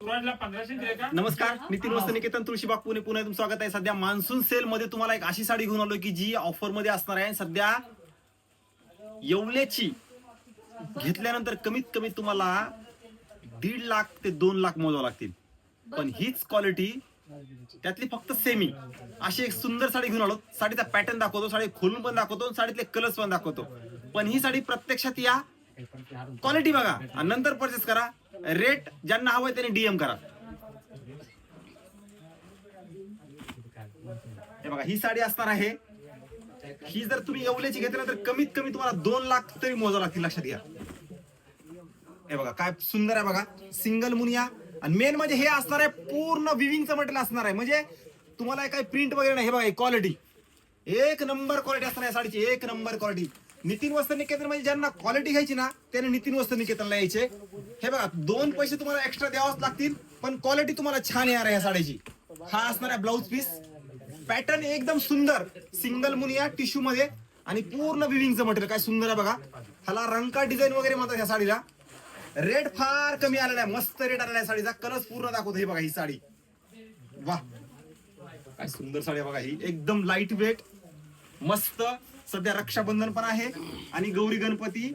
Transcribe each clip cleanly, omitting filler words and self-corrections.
नमस्कार, नितीन वस्त्र निकेतन तुळशीबाग पुणे पुन्हा तुमचं स्वागत आहे. सध्या मान्सून सेल मध्ये तुम्हाला एक अशी साडी घेऊन आलो की जी ऑफर मध्ये असणार आहे. सध्या येवल्याची घेतल्यानंतर कमीत कमी तुम्हाला 1.5 लाख ते 2 लाख मोजावं लागतील, पण हीच क्वालिटी त्यातली फक्त सेमी अशी एक सुंदर साडी घेऊन आलो. साडीचा पॅटर्न दाखवतो, साडी खोलून पण दाखवतो, साडीतले कलर्स पण दाखवतो. पण ही साडी प्रत्यक्षात या, क्वालिटी बघा आणि नंतर परचेस करा. रेट ज्यांना हवंय त्यांनी डीएम करा. हे बघा, ही साडी असणार आहे. ही जर तुम्ही येवल्याची घेतली तर कमीत कमी तुम्हाला 2 लाख तरी मोजावं लागतील, लक्षात घ्या. हे बघा काय सुंदर आहे बघा, सिंगल मुनिया. आणि मेन म्हणजे हे असणार आहे पूर्ण विविंगचं मटेरियल असणार आहे, म्हणजे तुम्हाला काही प्रिंट वगैरे नाही. हे बघा क्वालिटी एक नंबर क्वालिटी असणार आहे साडीची, एक नंबर क्वालिटी. नितीन वस्त्र निकेतन म्हणजे ज्यांना क्वालिटी घ्यायची ना त्याने नितीन वस्त्र निकेतनला यायचे. हे बघा 2 पैसे तुम्हाला एक्स्ट्रा द्यावाच लागतील, पण क्वालिटी तुम्हाला छान येणार आहे या साडीची. हा असणार आहे ब्लाऊज पीस. पॅटर्न एकदम सुंदर, सिंगल मुनिया टिश्यू मध्ये आणि पूर्ण विविंगचं मटेरियल. काय सुंदर आहे बघा. ह्याला रंका डिझाईन वगैरे म्हणतात या साडीला. रेट फार कमी आलेला आहे, मस्त रेट आलेला आहे साडीचा. कलर्स पूर्ण दाखवतो. हे बघा ही साडी, वा काय सुंदर साडी आहे बघा. ही एकदम लाईट वेट मस्त. सध्या रक्षाबंधन पण आहे आणि गौरी गणपती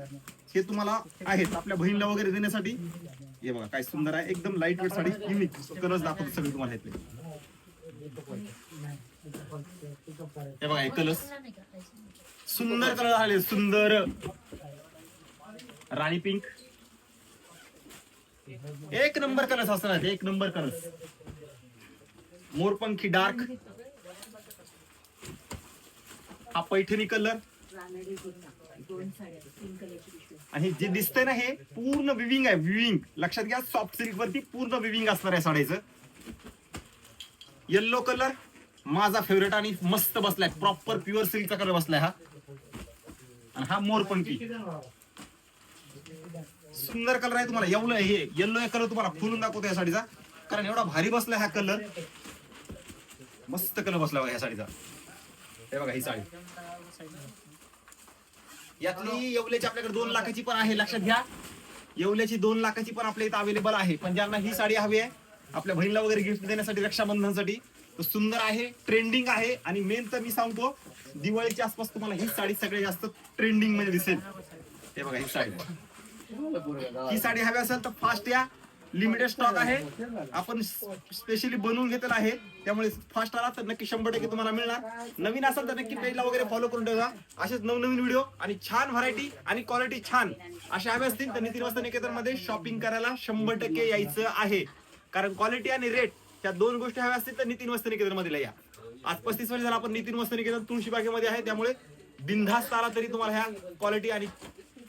हे तुम्हाला आहेत आपल्या बहिणीला वगैरे देण्यासाठी. हे बघा काय सुंदर आहे, एकदम light weight sari. Unique colours दाखवतो सगळे तुम्हाला इथले. हे बघा हे कलर्स सुंदर कलर आले, सुंदर राणी पिंक. एक नंबर कलर्स असणार, एक नंबर कलर्स. मोरपंखी डार्क, हा पैठणी कलर. आणि जे दिसतंय ना हे पूर्ण विविंग आहे, विविंग. लक्षात घ्या, सॉफ्ट सिल्क वरती पूर्ण विविंग असणार आहे साडीचं. येल्लो कलर माझा फेवरेट आणि मस्त बसलाय, प्रॉपर प्युअर सिल्कचा कलर बसलाय हा. आणि हा मोरपंखी सुंदर कलर आहे. तुम्हाला येवलं हे येल्लो कलर तुम्हाला फुलून दाखवतो या साडीचा, कारण एवढा भारी बसलाय हा कलर. मस्त कलर बसला बघा या साडीचा. हे बघा ही साडी यातली येवल्याची आपल्याकडे 2 लाखाची पण आहे, लक्षात घ्या. येवल्याची 2 लाखाची पण आपल्या इथं अवेलेबल आहे. पण ज्यांना ही साडी हवी आहे आपल्या बहिणीला वगैरे गिफ्ट देण्यासाठी रक्षाबंधनसाठी, तर सुंदर आहे, ट्रेंडिंग आहे. आणि मेन तर मी सांगतो दिवाळीच्या आसपास तुम्हाला ही साडी सगळ्यात जास्त ट्रेंडिंग मध्ये दिसेल. हे बघा ही साडी, ही साडी हवी असेल तर फास्ट या, लिमिटेड स्टॉक आहे. आपण स्पेशली बनवून घेतलेला आहे, त्यामुळे फास्ट आला तर नक्की 100% तुम्हाला मिळणार. नवीन असेल तर नक्की पेजला वगैरे फॉलो करून ठेवा. असेच नवनवीन व्हिडिओ आणि छान व्हरायटी आणि क्वालिटी छान अशा हव्या असतील तर नितीन वस्त्र निकेतन मध्ये शॉपिंग करायला 100% यायचं आहे. कारण क्वालिटी आणि रेट या 2 गोष्टी हव्या असतील तर नितीन वस्त्र निकेतन मध्ये या. आज 35 वर्ष झाला आपण नितीन वस्त्र निकेतन तुळशीबागेमध्ये आहे, त्यामुळे बिनधास्त आला तरी तुम्हाला ह्या क्वालिटी आणि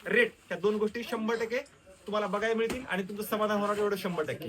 रेट या 2 गोष्टी 100% तुम्हाला बघायला मिळतील आणि तुमचं समाधान होणार एवढं 100%.